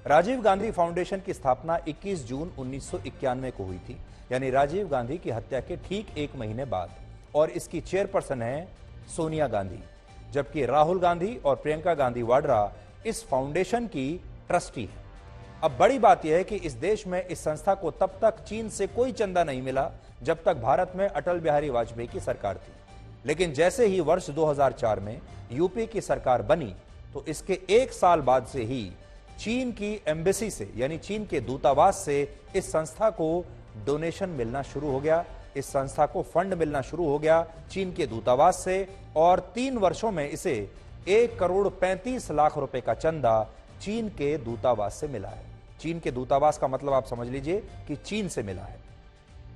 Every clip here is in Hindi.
राजीव गांधी फाउंडेशन की स्थापना 21 जून 1991 को हुई थी, यानी राजीव गांधी की हत्या के ठीक एक महीने बाद, और इसकी चेयरपर्सन है सोनिया गांधी, जबकि राहुल गांधी और प्रियंका गांधी वाड्रा इस फाउंडेशन की ट्रस्टी है। अब बड़ी बात यह है कि इस देश में इस संस्था को तब तक चीन से कोई चंदा नहीं मिला जब तक भारत में अटल बिहारी वाजपेयी की सरकार थी, लेकिन जैसे ही वर्ष 2004 में यूपी की सरकार बनी तो इसके एक साल बाद से ही चीन की एम्बेसी से, यानी चीन के दूतावास से इस संस्था को डोनेशन मिलना शुरू हो गया, इस संस्था को फंड मिलना शुरू हो गया चीन के दूतावास से, और 3 वर्षों में इसे 1,35,00,000 रुपए का चंदा चीन के दूतावास से मिला है। चीन के दूतावास का मतलब आप समझ लीजिए कि चीन से मिला है।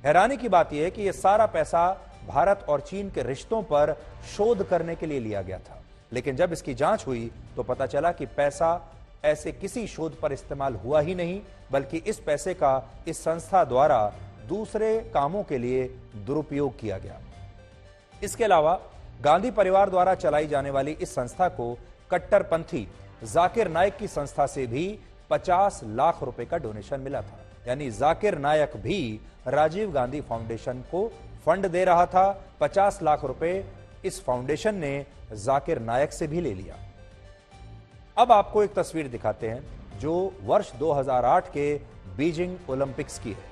हैरानी की बात यह है कि यह सारा पैसा भारत और चीन के रिश्तों पर शोध करने के लिए लिया गया था, लेकिन जब इसकी जांच हुई तो पता चला कि पैसा ऐसे किसी शोध पर इस्तेमाल हुआ ही नहीं, बल्कि इस पैसे का इस संस्था द्वारा दूसरे कामों के लिए दुरुपयोग किया गया। इसके अलावा गांधी परिवार द्वारा चलाई जाने वाली इस संस्था को कट्टरपंथी जाकिर नायक की संस्था से भी 50 लाख रुपए का डोनेशन मिला था, यानी जाकिर नायक भी राजीव गांधी फाउंडेशन को फंड दे रहा था। 50 लाख रुपए इस फाउंडेशन ने जाकिर नायक से भी ले लिया। अब आपको एक तस्वीर दिखाते हैं जो वर्ष 2008 के बीजिंग ओलंपिक्स की है।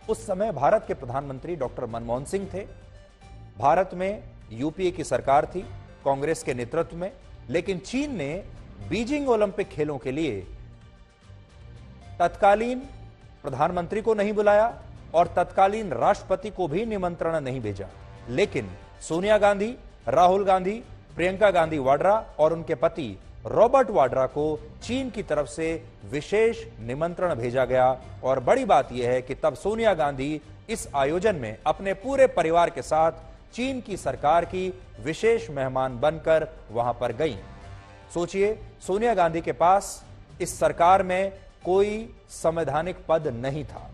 उस समय भारत के प्रधानमंत्री डॉक्टर मनमोहन सिंह थे। भारत में यूपीए की सरकार थी कांग्रेस के नेतृत्व में, लेकिन चीन ने बीजिंग ओलंपिक खेलों के लिए तत्कालीन प्रधानमंत्री को नहीं बुलाया और तत्कालीन राष्ट्रपति को भी निमंत्रण नहीं भेजा, लेकिन सोनिया गांधी, राहुल गांधी, प्रियंका गांधी वाड्रा और उनके पति रॉबर्ट वाड्रा को चीन की तरफ से विशेष निमंत्रण भेजा गया। और बड़ी बात यह है कि तब सोनिया गांधी इस आयोजन में अपने पूरे परिवार के साथ चीन की सरकार की विशेष मेहमान बनकर वहां पर गईं। सोचिए, सोनिया गांधी के पास इस सरकार में कोई संवैधानिक पद नहीं था,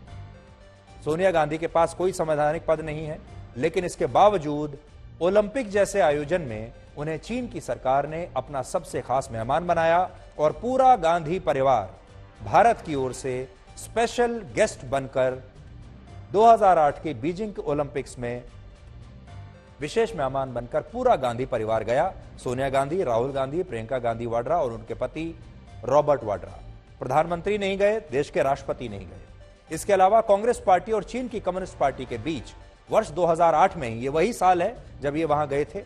सोनिया गांधी के पास कोई संवैधानिक पद नहीं है, लेकिन इसके बावजूद ओलंपिक जैसे आयोजन में उन्हें चीन की सरकार ने अपना सबसे खास मेहमान बनाया और पूरा गांधी परिवार भारत की ओर से स्पेशल गेस्ट बनकर 2008 के बीजिंग ओलंपिक्स में विशेष मेहमान बनकर पूरा गांधी परिवार गया। सोनिया गांधी, राहुल गांधी, प्रियंका गांधी वाड्रा और उनके पति रॉबर्ट वाड्रा। प्रधानमंत्री नहीं गए, देश के राष्ट्रपति नहीं गए। इसके अलावा कांग्रेस पार्टी और चीन की कम्युनिस्ट पार्टी के बीच वर्ष 2008 में, ये वही साल है जब ये वहां गए थे,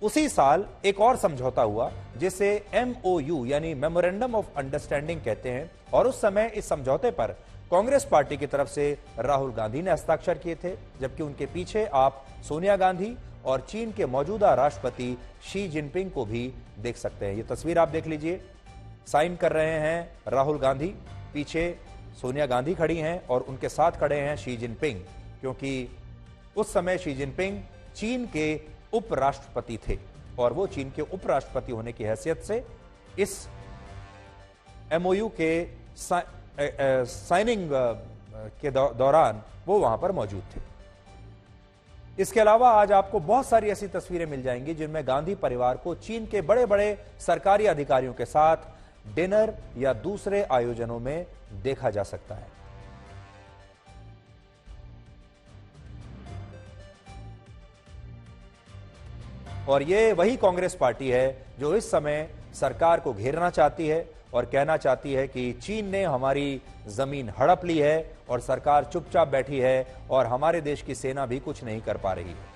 उसी साल एक और समझौता हुआ जिसे MOU यानी मेमोरेंडम ऑफ अंडरस्टैंडिंग कहते हैं, और उस समय इस समझौते पर कांग्रेस पार्टी की तरफ से राहुल गांधी ने हस्ताक्षर किए थे, जबकि उनके पीछे आप सोनिया गांधी और चीन के मौजूदा राष्ट्रपति शी जिनपिंग को भी देख सकते हैं। ये तस्वीर आप देख लीजिए, साइन कर रहे हैं राहुल गांधी, पीछे सोनिया गांधी खड़ी हैं और उनके साथ खड़े हैं शी जिनपिंग, क्योंकि उस समय शी जिनपिंग चीन के उपराष्ट्रपति थे और वो चीन के उपराष्ट्रपति होने की हैसियत से इस MOU के साइनिंग के दौरान वो वहां पर मौजूद थे। इसके अलावा आज आपको बहुत सारी ऐसी तस्वीरें मिल जाएंगी जिनमें गांधी परिवार को चीन के बड़े बड़े सरकारी अधिकारियों के साथ डिनर या दूसरे आयोजनों में देखा जा सकता है। और ये वही कांग्रेस पार्टी है जो इस समय सरकार को घेरना चाहती है और कहना चाहती है कि चीन ने हमारी जमीन हड़प ली है और सरकार चुपचाप बैठी है और हमारे देश की सेना भी कुछ नहीं कर पा रही है।